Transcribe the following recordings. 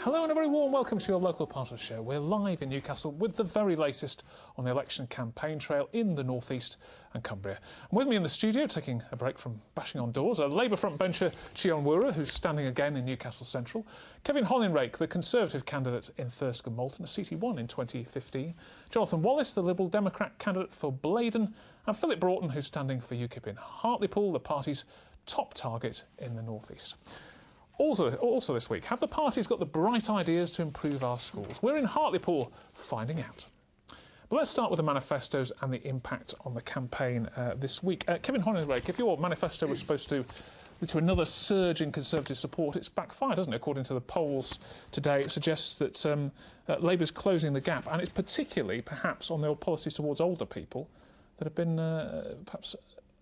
Hello and a very warm welcome to your local part of the show. We're live in Newcastle with the very latest on the election campaign trail in the North East and Cumbria. And with me in the studio, taking a break from bashing on doors, a Labour frontbencher, Chion Wura, who's standing again in Newcastle Central, Kevin Holinrake, the Conservative candidate in Thirsk Moulton, a seat he won in 2015, Jonathan Wallace, the Liberal Democrat candidate for Blaydon, and Phillip Broughton, who's standing for UKIP in Hartlepool, the party's top target in the North East. Also this week, have the parties got the bright ideas to improve our schools? We're in Hartlepool finding out. But let's start with the manifestos and the impact on the campaign this week. Kevin Holinrake, if your manifesto was supposed to lead to another surge in Conservative support, it's backfired, doesn't it? According to the polls today, it suggests that Labour's closing the gap, and it's particularly, perhaps, on their policies towards older people that have been perhaps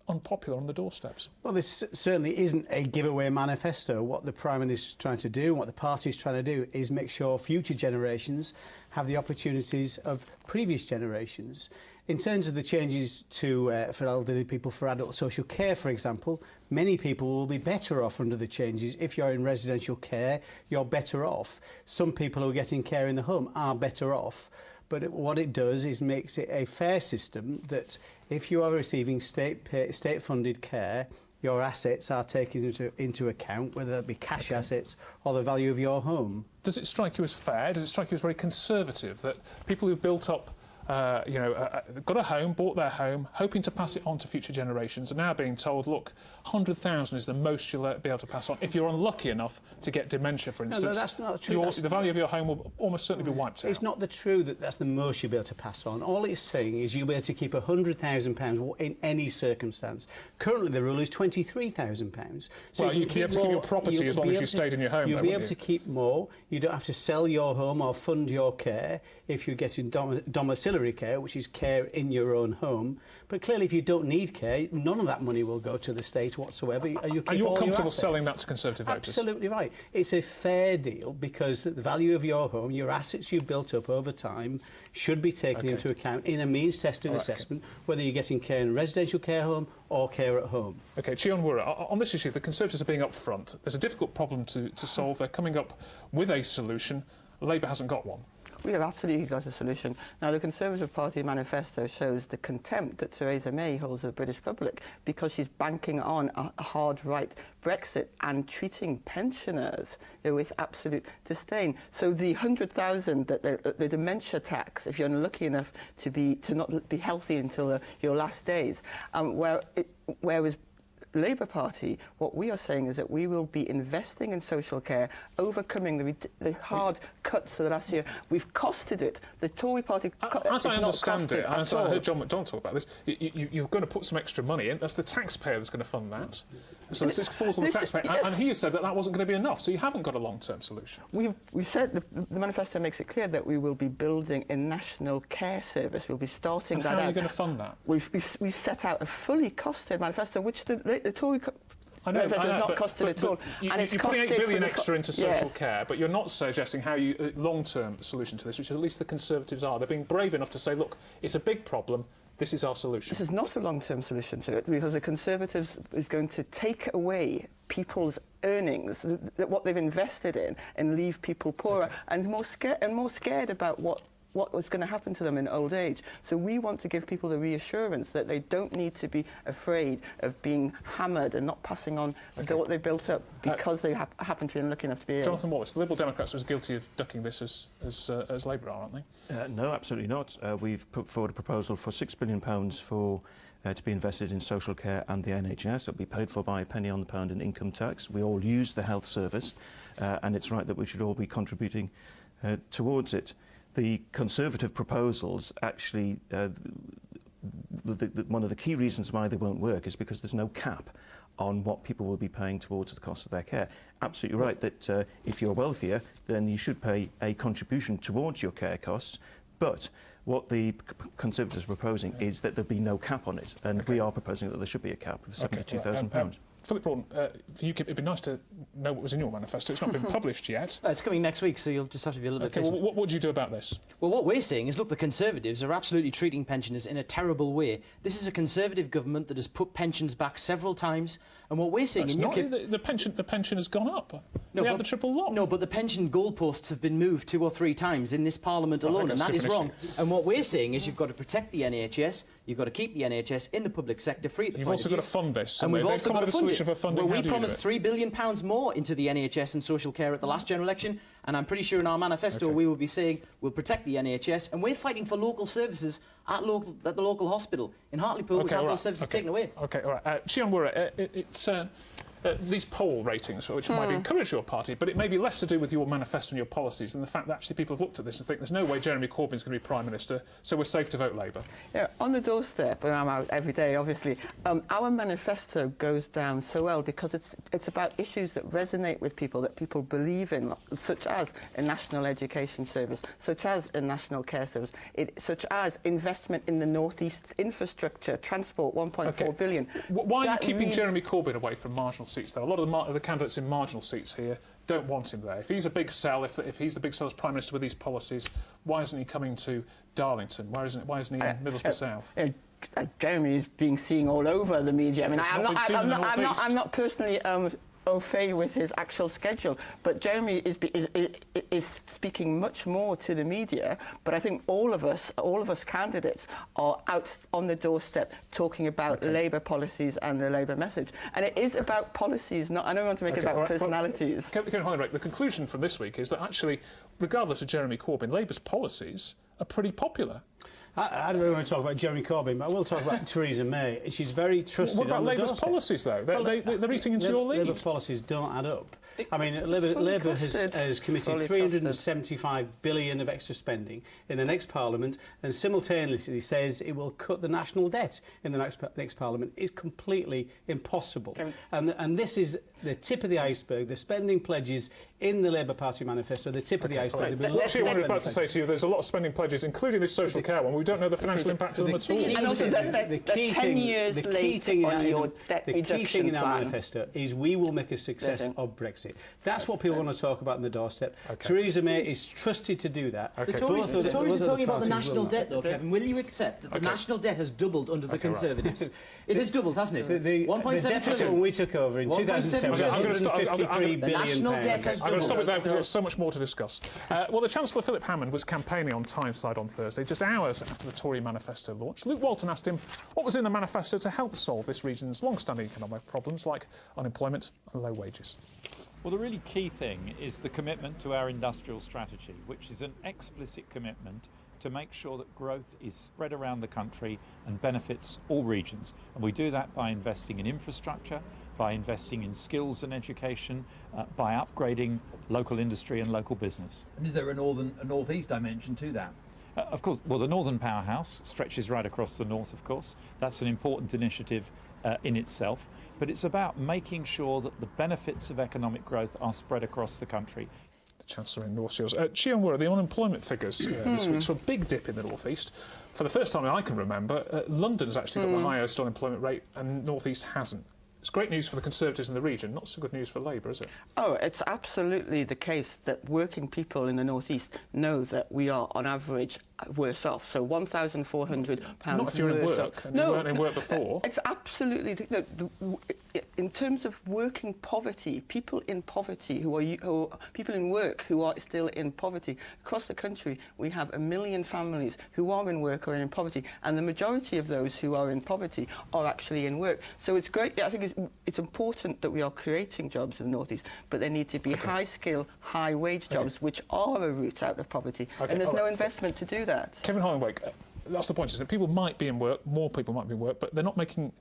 unpopular on the doorsteps. Well, this certainly isn't a giveaway manifesto. What the Prime Minister's trying to do, what the party's trying to do, is make sure future generations have the opportunities of previous generations. In terms of the changes to for elderly people, for adult social care, for example, many people will be better off under the changes. If you're in residential care, you're better off. Some people who are getting care in the home are better off. But what it does is makes it a fair system that if you are receiving state-funded care, your assets are taken into account, whether it be cash assets or the value of your home. Does it strike you as fair? Does it strike you as very conservative that people who've built up got a home, bought their home, hoping to pass it on to future generations, are now being told, look, 100,000 is the most you'll be able to pass on. If you're unlucky enough to get dementia, for instance, no, that's not true. The value of your home will almost certainly be wiped out. It's not true that that's the most you'll be able to pass on. All it's saying is you'll be able to keep £100,000 in any circumstance. Currently, the rule is £23,000. So well, you'd be able to keep your property as long as you stayed in your home. You'll be able to keep more. You don't have to sell your home or fund your care if you're getting domiciliary care, which is care in your own home. But clearly, if you don't need care, none of that money will go to the state whatsoever. You're comfortable selling that to Conservative voters? Absolutely right. It's a fair deal because the value of your home, your assets you've built up over time, should be taken into account in a means-tested assessment, whether you're getting care in a residential care home or care at home. OK, Chion Wura, on this issue, the Conservatives are being upfront. There's a difficult problem to solve. They're coming up with a solution. Labour hasn't got one. We have absolutely got a solution. Now, the Conservative Party manifesto shows the contempt that Theresa May holds of the British public because she's banking on a hard right Brexit and treating pensioners with absolute disdain. So the 100,000 that the dementia tax, if you're unlucky enough to not be healthy until your last days, whereas Labour Party, what we are saying is that we will be investing in social care, overcoming the hard cuts of the last year. We've costed it. The Tory Party as I understand it, as I heard John McDonald talk about this, you're going to put some extra money in. That's the taxpayer that's going to fund that. So this falls on the taxpayer. Yes. And he said that wasn't going to be enough, so you haven't got a long-term solution. We've said, the manifesto makes it clear that we will be building a national care service. We'll be starting that out. How are you going to fund that? We've set out a fully costed manifesto, which the Tory manifesto has not costed at all. You're putting £8 billion extra into social care, but you're not suggesting how you long-term solution to this, which at least the Conservatives are. They're being brave enough to say, look, it's a big problem. This is our solution. This is not a long-term solution to it, because the Conservatives is going to take away people's earnings, what they've invested in, and leave people poorer and more scared about what's going to happen to them in old age. So we want to give people the reassurance that they don't need to be afraid of being hammered and not passing on what they've built up because they happen to be unlucky enough to be ill. Jonathan Wallace, the Liberal Democrats are as guilty of ducking this as Labour are, aren't they? No, absolutely not. We've put forward a proposal for £6 billion to be invested in social care and the NHS. It'll be paid for by a penny on the pound in income tax. We all use the health service, and it's right that we should all be contributing towards it. The Conservative proposals actually, one of the key reasons why they won't work is because there's no cap on what people will be paying towards the cost of their care. Absolutely right that if you're wealthier, then you should pay a contribution towards your care costs, but what the Conservatives are proposing is that there be no cap on it, and we are proposing that there should be a cap of £72,000. Phillip Broughton, for UKIP, it'd be nice to know what was in your manifesto. It's not been published yet. It's coming next week, so you'll just have to be a little bit patient. Well, what do you do about this? Well, what we're saying is, look, the Conservatives are absolutely treating pensioners in a terrible way. This is a Conservative government that has put pensions back several times, and what we're saying in UKIP... The pension has gone up. No, we have the triple lock. No, but the pension goalposts have been moved 2 or 3 times in this Parliament alone, and that is wrong. And what we're saying is you've got to protect the NHS, you've got to keep the NHS in the public sector free at the You've point also of got to use. fund this. And we've also got to fund solution it. for funding. Well, we promised £3 billion more into the NHS and social care at the last general election, and I'm pretty sure in our manifesto we will be saying we'll protect the NHS, and we're fighting for local services at the local hospital. In Hartlepool, we've had those services taken away. OK, all right. Chian Wurra, it's... these poll ratings, which might encourage your party, but it may be less to do with your manifesto and your policies than the fact that actually people have looked at this and think there's no way Jeremy Corbyn's going to be Prime Minister, so we're safe to vote Labour. Yeah, on the doorstep, and I'm out every day, obviously, our manifesto goes down so well because it's about issues that resonate with people, that people believe in, such as a national education service, such as a national care service, such as investment in the North East's infrastructure, transport, 1.4 billion. Why are you keeping Jeremy Corbyn away from marginal seats, though? A lot of the candidates in marginal seats here don't want him there. If he's a big sell, if he's the big sell as Prime Minister with these policies, why isn't he coming to Darlington? Why isn't he in Middlesbrough South? Jeremy is being seen all over the media. I mean, I'm not personally au fait with his actual schedule, but Jeremy is speaking much more to the media. But I think all of us candidates are out on the doorstep talking about Labour policies and the Labour message, and it is about policies. I don't want to make it about personalities. Kevin Hollingworth, the conclusion from this week is that actually, regardless of Jeremy Corbyn, Labour's policies are pretty popular. I don't really want to talk about Jeremy Corbyn, but I will talk about Theresa May. She's very trusted. What about on the Labour's doorstep. policies, though? They're eating into your lead. Labour policies don't add up. I mean, Labour has committed 375 billion of extra spending in the next Parliament, and simultaneously says it will cut the national debt in the next Parliament. It's completely impossible. And this is the tip of the iceberg. The spending pledges in the Labour Party manifesto, the tip of the iceberg. What I was about to say to you, there's a lot of spending pledges, including this social care one. We don't know the financial impact of them at all. And also the 10 years late on your debt reduction plan. The key thing in our manifesto is we will make a success of Brexit. That's what people want to talk about on the doorstep. Theresa May is trusted to do that. The Tories are talking about the national debt, though, Kevin. Will you accept that the national debt has doubled under the Conservatives? It has doubled, hasn't it? The deficit when we took over in 2007 was 153 billion. The national debt has I'm going to stop it there because there's so much more to discuss. Well, the Chancellor, Philip Hammond, was campaigning on Tyneside on Thursday, just hours after the Tory manifesto launched. Luke Walton asked him what was in the manifesto to help solve this region's long-standing economic problems like unemployment and low wages. Well, the really key thing is the commitment to our industrial strategy, which is an explicit commitment to make sure that growth is spread around the country and benefits all regions. And we do that by investing in infrastructure, by investing in skills and education, by upgrading local industry and local business. And is there a north-east dimension to that? Of course, well, the Northern Powerhouse stretches right across the north, of course. That's an important initiative in itself. But it's about making sure that the benefits of economic growth are spread across the country. The Chancellor in North Shields. Chian Wurra, the unemployment figures this week saw a big dip in the North East. For the first time I can remember, London's actually got the highest unemployment rate and North East hasn't. It's great news for the Conservatives in the region, not so good news for Labour, is it? Oh, it's absolutely the case that working people in the North East know that we are, on average, worse off. So £1,400 not if you're in work and you weren't in work before. It's absolutely... in terms of working poverty, people in poverty who are people in work who are still in poverty, across the country we have 1 million families who are in work or in poverty, and the majority of those who are in poverty are actually in work. So it's great. I think it's important that we are creating jobs in the North East, but they need to be high-skill, high-wage jobs, which are a route out of poverty, and there's no investment to do that. Kevin Hollingworth, that's the point, isn't it? People might be in work, more people might be in work, but they're not getting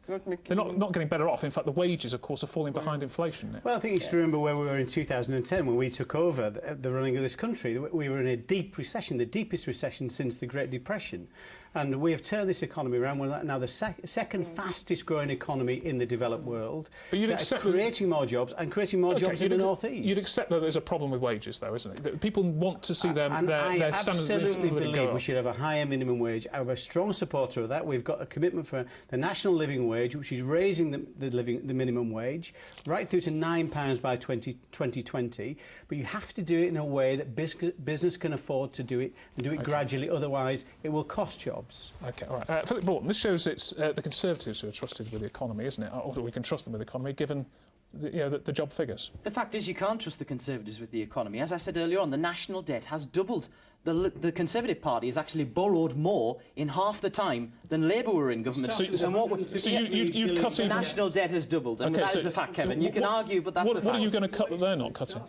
better off. In fact, the wages, of course, are falling behind inflation. Well, I think you should remember where we were in 2010 when we took over the running of this country. We were in a deep recession, the deepest recession since the Great Depression. And we have turned this economy around. We're now the second fastest growing economy in the developed world. But you'd accept creating more jobs and creating more jobs in the North East. You'd accept that there's a problem with wages, though, isn't it? That people want to see their standards of living go up. I absolutely believe we should have a higher minimum wage. I'm a strong supporter of that. We've got a commitment for the national living wage, which is raising the minimum wage right through to £9 by 2020. But you have to do it in a way that business can afford to do it, and do it gradually. Otherwise, it will cost jobs. OK, all right. Phillip Broughton, this shows it's the Conservatives who are trusted with the economy, isn't it? Or we can trust them with the economy, given the job figures. The fact is, you can't trust the Conservatives with the economy. As I said earlier on, the national debt has doubled. The Conservative Party has actually borrowed more in half the time than Labour were in government. So you cut the national debt has doubled. And that is the fact, Kevin. You can argue, but that's the fact. What are you going to cut that they're not cutting?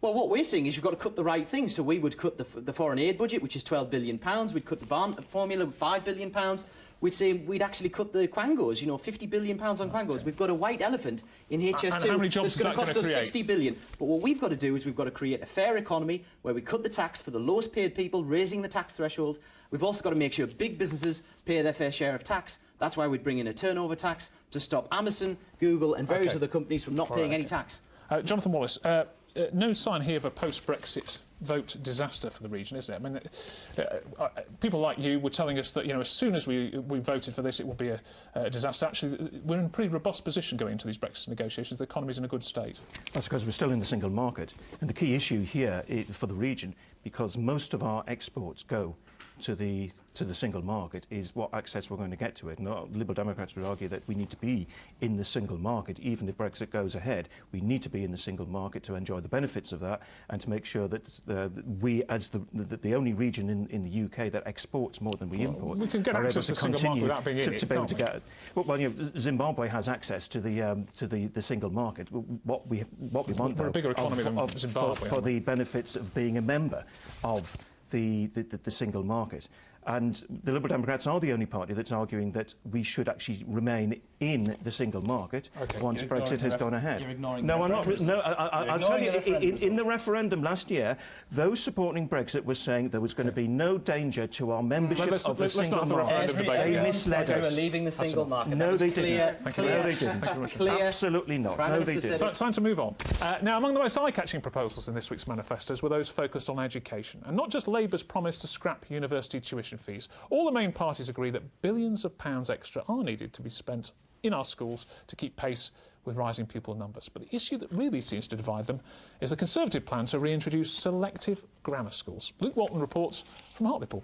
Well, what we're saying is you've got to cut the right things. So we would cut the foreign aid budget, which is £12 billion. We'd cut the bond formula with £5 billion. We'd say we'd actually cut the quangos, £50 billion on quangos. We've got a white elephant in HS2 and how many jobs that's going to cost us create? £60 billion. But what we've got to do is we've got to create a fair economy where we cut the tax for the lowest paid people, raising the tax threshold. We've also got to make sure big businesses pay their fair share of tax. That's why we'd bring in a turnover tax to stop Amazon, Google and various other companies from not paying any tax. Jonathan Wallace, no sign here of a post-Brexit vote disaster for the region, is there? I mean, people like you were telling us that, as soon as we voted for this, it will be a disaster. Actually, we're in a pretty robust position going into these Brexit negotiations. The economy's in a good state. That's because we're still in the single market. And the key issue here for the region, because most of our exports go to the single market, is what access we're going to get to it. And Liberal Democrats would argue that we need to be in the single market. Even if Brexit goes ahead, we need to be in the single market to enjoy the benefits of that and to make sure that we, as the only region in the UK that exports more than we import, we can get access to the single market without being in it, to be able to get. Well, Zimbabwe has access to the single market. What we want, we're a bigger economy than Zimbabwe for the benefits of being a member of the single market. And the Liberal Democrats are the only party that's arguing that we should actually remain in the single market once Brexit has gone ahead. You're ignoring no, I'm not. No, I'll tell you, in the referendum last year, those supporting Brexit were saying there was going to be no danger to our membership of the single market. They misled us. We're leaving the single market. No, they didn't. Clear. No, they didn't. Absolutely not. No, they didn't. So, time to move on. Now, among the most eye-catching proposals in this week's manifestos were those focused on education, and not just Labour's promise to scrap university tuition fees. All the main parties agree that billions of pounds extra are needed to be spent in our schools to keep pace with rising pupil numbers. But the issue that really seems to divide them is the Conservative plan to reintroduce selective grammar schools. Luke Walton reports from Hartlepool.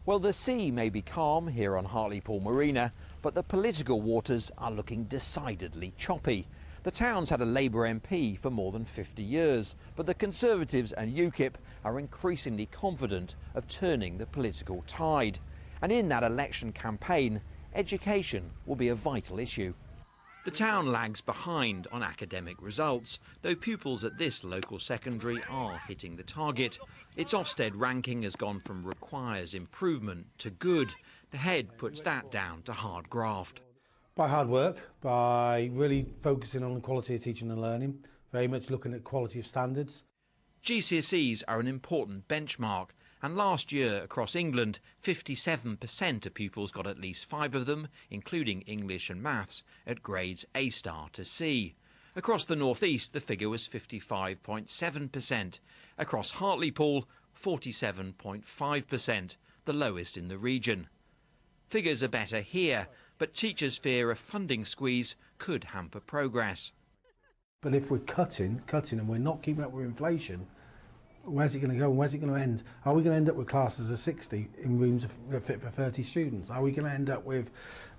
Well, the sea may be calm here on Hartlepool Marina, but the political waters are looking decidedly choppy. The town's had a Labour MP for more than 50 years, but the Conservatives and UKIP are increasingly confident of turning the political tide. And in that election campaign, education will be a vital issue. The town lags behind on academic results, though pupils at this local secondary are hitting the target. Its Ofsted ranking has gone from requires improvement to good. The head puts that down to hard graft. By hard work, by really focusing on the quality of teaching and learning, very much looking at quality of standards. GCSEs are an important benchmark, and last year across England, 57% of pupils got at least 5 of them, including English and maths, at grades A* to C. Across the North East, the figure was 55.7%. Across Hartlepool, 47.5%, the lowest in the region. Figures are better here, but teachers fear a funding squeeze could hamper progress. But if we're cutting and we're not keeping up with inflation, where's it going to go and where's it going to end? Are we going to end up with classes of 60 in rooms that fit for 30 students? Are we going to end up with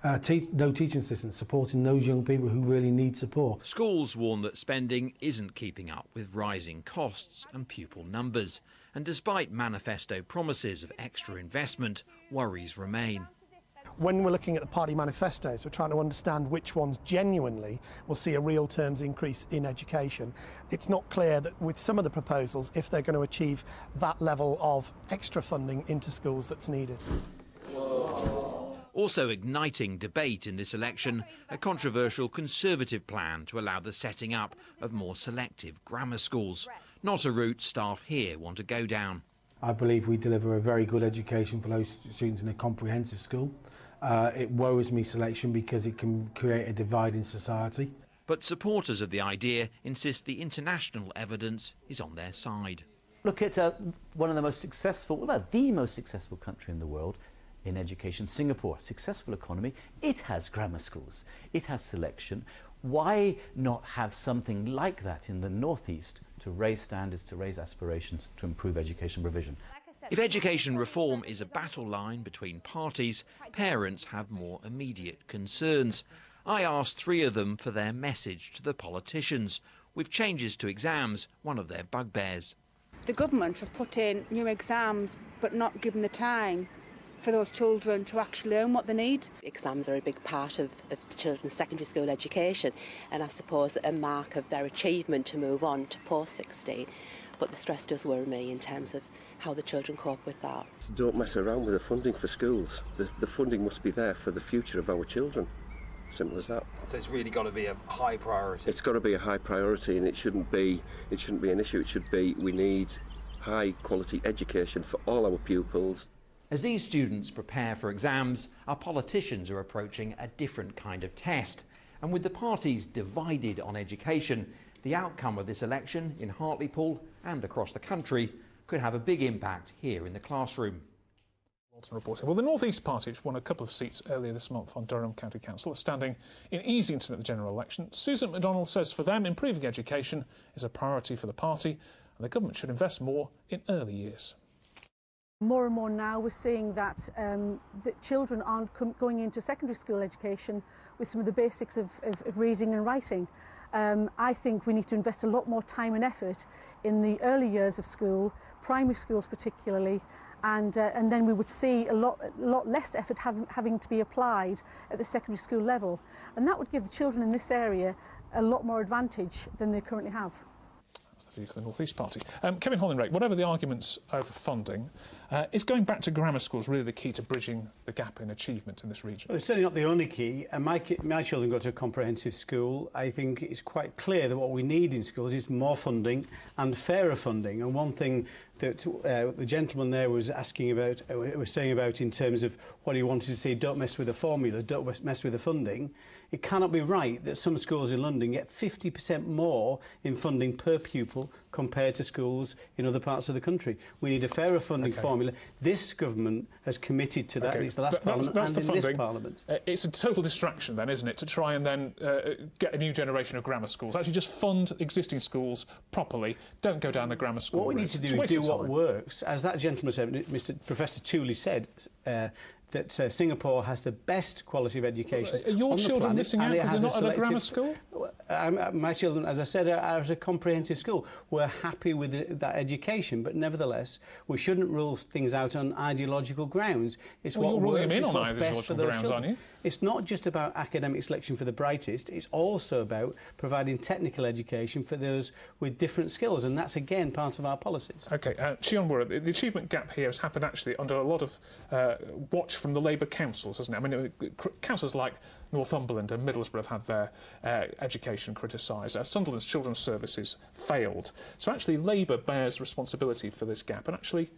no teaching assistants supporting those young people who really need support? Schools warn that spending isn't keeping up with rising costs and pupil numbers. And despite manifesto promises of extra investment, worries remain. When we're looking at the party manifestos, we're trying to understand which ones genuinely will see a real terms increase in education. It's not clear that with some of the proposals if they're going to achieve that level of extra funding into schools that's needed. Also igniting debate in this election, a controversial Conservative plan to allow the setting up of more selective grammar schools. Not a route staff here want to go down. I believe we deliver a very good education for those students in a comprehensive school. It worries me selection because it can create a divide in society. But supporters of the idea insist the international evidence is on their side. Look at one of the most successful, well, the most successful country in the world, in education. Singapore, successful economy, it has grammar schools, it has selection. Why not have something like that in the Northeast to raise standards, to raise aspirations, to improve education provision? If education reform is a battle line between parties, parents have more immediate concerns. I asked 3 of them for their message to the politicians, with changes to exams one of their bugbears. The government have put in new exams but not given the time for those children to actually learn what they need. Exams are a big part of children's secondary school education, and I suppose a mark of their achievement to move on to post-16. But the stress does worry me in terms of how the children cope with that. Don't mess around with the funding for schools. The funding must be there for the future of our children. Simple as that. So it's really got to be a high priority. It's got to be a high priority, and it shouldn't be an issue. It should be, we need high quality education for all our pupils. As these students prepare for exams, our politicians are approaching a different kind of test. And with the parties divided on education, the outcome of this election in Hartlepool and across the country could have a big impact here in the classroom. Reporting. Well, the North East Party, which won a couple of seats earlier this month on Durham County Council, is standing in Easington at the general election. Susan McDonald says for them, improving education is a priority for the party, and the government should invest more in early years. More and more now we're seeing that children aren't going into secondary school education with some of the basics of reading and writing. I think we need to invest a lot more time and effort in the early years of school, primary schools particularly, and then we would see a lot less effort having to be applied at the secondary school level. And that would give the children in this area a lot more advantage than they currently have. That's the view for the North East Party. Kevin Hollingray, whatever the arguments over funding, is going back to grammar schools really the key to bridging the gap in achievement in this region? Well, it's certainly not the only key. My children go to a comprehensive school. I think it's quite clear that what we need in schools is more funding and fairer funding. And one thing that the gentleman there was asking about, was saying about in terms of what he wanted to see, don't mess with the formula, don't mess with the funding. It cannot be right that some schools in London get 50% more in funding per pupil compared to schools in other parts of the country. We need a fairer funding formula. This government has committed to that in its last parliament and in this parliament. It's a total distraction then, isn't it, to try and then get a new generation of grammar schools. Actually just fund existing schools properly. Don't go down the grammar school route. What we need to do is do what works. As that gentleman said, Professor Tooley said, that Singapore has the best quality of education Are your on the children planet, missing out because they're not at a grammar school? My children, as I said, are at a comprehensive school. We're happy with that education, but nevertheless, we shouldn't rule things out on ideological grounds. It's well, what you're ruling works, them in it's on what's best ideological for those grounds, children. aren't you? It's not just about academic selection for the brightest, it's also about providing technical education for those with different skills, and that's again part of our policies. OK, Chion Wura, the achievement gap here has happened actually under a lot of watch from the Labour councils, hasn't it? I mean, councils like Northumberland and Middlesbrough have had their education criticised. Sunderland's Children's Services failed. So actually Labour bears responsibility for this gap, and actually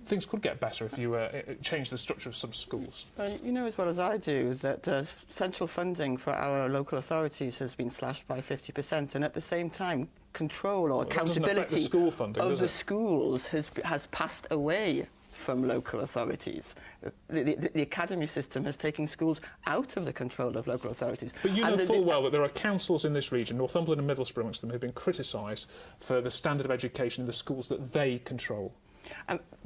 things could get better if you change the structure of some schools. You know as well as I do that central funding for our local authorities has been slashed by 50%, and at the same time control or accountability the school funding, of the schools has passed away from local authorities. The academy system has taken schools out of the control of local authorities. But you know full well that there are councils in this region, Northumberland and Middlesbrough amongst them, who have been criticised for the standard of education in the schools that they control.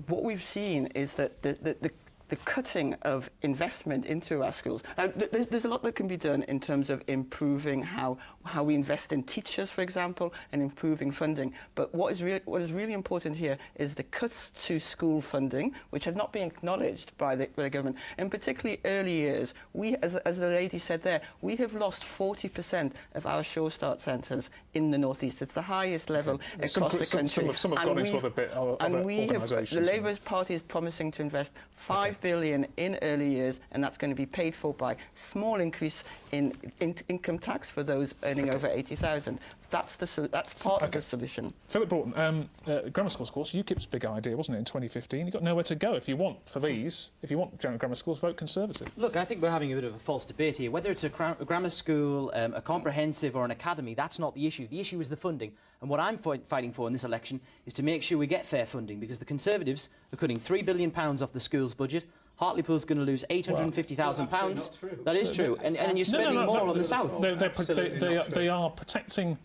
What we've seen is that the cutting of investment into our schools. There's a lot that can be done in terms of improving how we invest in teachers, for example, and improving funding. But what is really important here is the cuts to school funding, which have not been acknowledged by the government, and particularly early years. We, as the lady said there, we have lost 40% of our Sure Start centres in the North East. It's the highest level across the country. Some have gone into other organisations. The Labour Party is promising to invest £5 billion in early years, and that's going to be paid for by small increase in income tax for those earning over 80,000. That's part of the solution. Phillip Broughton, grammar schools, of course, UKIP's big idea, wasn't it, in 2015? You've got nowhere to go if you want grammar schools, vote Conservative. Look, I think we're having a bit of a false debate here. Whether it's a grammar school, a comprehensive or an academy, that's not the issue. The issue is the funding. And what I'm fighting for in this election is to make sure we get fair funding, because the Conservatives are cutting £3 billion off the schools budget. Hartlepool's going to lose £850,000. That is true. And you're spending more on the south. They are protecting,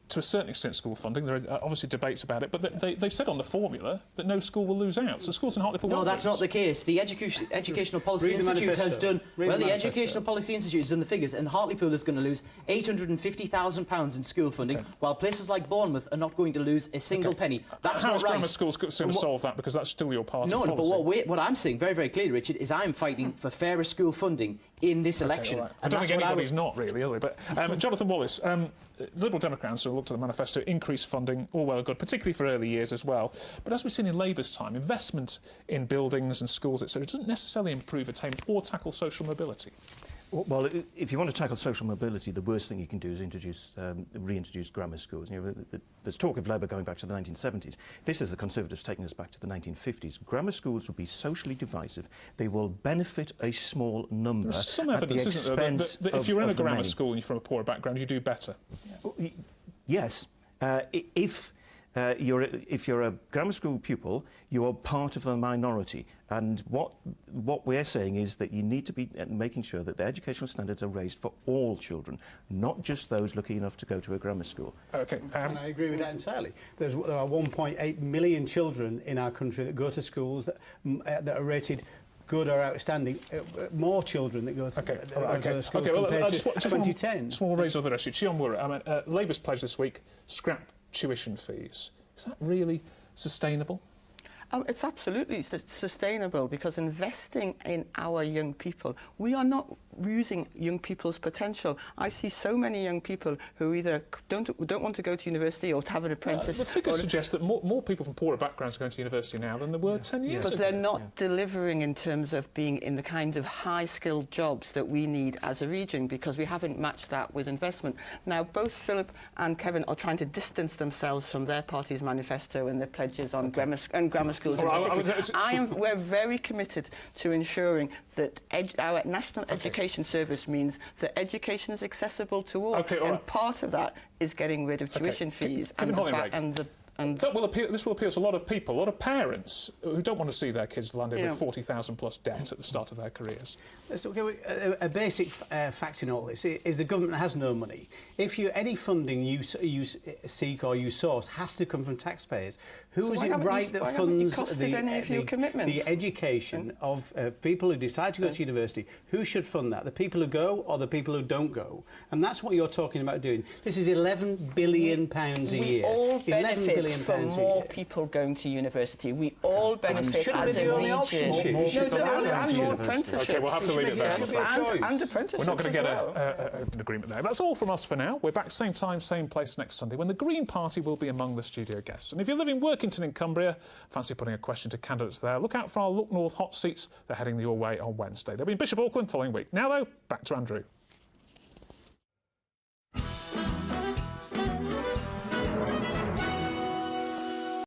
to a certain extent, school funding. There are obviously debates about it, but they've said on the formula that no school will lose out. So schools in Hartlepool won't that's lose. not the case. The Educational Policy Institute has done... the Educational Policy Institute has done the figures, and Hartlepool is going to lose £850,000 in school funding, while places like Bournemouth are not going to lose a single penny. That's How not is right. grammar schools going to solve that? Because that's still your party's policy. No, but what I'm saying very, very clearly, Richard, is I'm fighting for fairer school funding in this election. Right. I don't think anybody's not, really, is it? But Jonathan Wallace, the Liberal Democrats who looked at the manifesto, increased funding, all well and good, particularly for early years as well. But as we've seen in Labour's time, investment in buildings and schools, etc., doesn't necessarily improve attainment or tackle social mobility. Well, if you want to tackle social mobility, the worst thing you can do is reintroduce grammar schools. You know, there's talk of Labour going back to the 1970s. This is the Conservatives taking us back to the 1950s. Grammar schools will be socially divisive. They will benefit a small number. There's some evidence, isn't there, that if you're in a grammar school and you're from a poorer background, you do better. Yes. If you're a grammar school pupil, you are part of the minority. And what we're saying is that you need to be making sure that the educational standards are raised for all children, not just those lucky enough to go to a grammar school. OK. And I agree with that entirely. There are 1.8 million children in our country that go to schools that are rated good or outstanding. More children that go to, the schools compared to 2010. Just want to raise other issues. Sion Murray, Labour's pledge this week, scrap tuition fees. Is that really sustainable? It's absolutely sustainable, because investing in our young people, we are not using young people's potential. I see so many young people who either don't want to go to university or to have an apprentice. The figures suggest that more people from poorer backgrounds are going to university now than there were 10 years ago. But they're not delivering in terms of being in the kind of high-skilled jobs that we need as a region, because we haven't matched that with investment. Now, both Philip and Kevin are trying to distance themselves from their party's manifesto and their pledges on grammar schools. We're very committed to ensuring that our National Education Service means that education is accessible to all. And part of that is getting rid of tuition fees This will appeal to a lot of people, a lot of parents who don't want to see their kids land in with 40,000 plus debt at the start of their careers. So, a basic fact in all this is the government has no money. If any funding you seek or you source has to come from taxpayers, who is it right that funds the education of people who decide to go to university? Who should fund that? The people who go or the people who don't go? And that's what you're talking about doing. This is £11 billion a year. We all benefit from more people going to university. We all benefit as a region. And more apprenticeships. OK, we'll have to leave it there. And apprenticeships. We're not going to get an agreement there. That's all from us for now. We're back same time, same place next Sunday, when the Green Party will be among the studio guests. And if you live in Workington in Cumbria, fancy putting a question to candidates there, look out for our Look North hot seats. They're heading your way on Wednesday. They'll be in Bishop Auckland following week. Now, though, back to Andrew.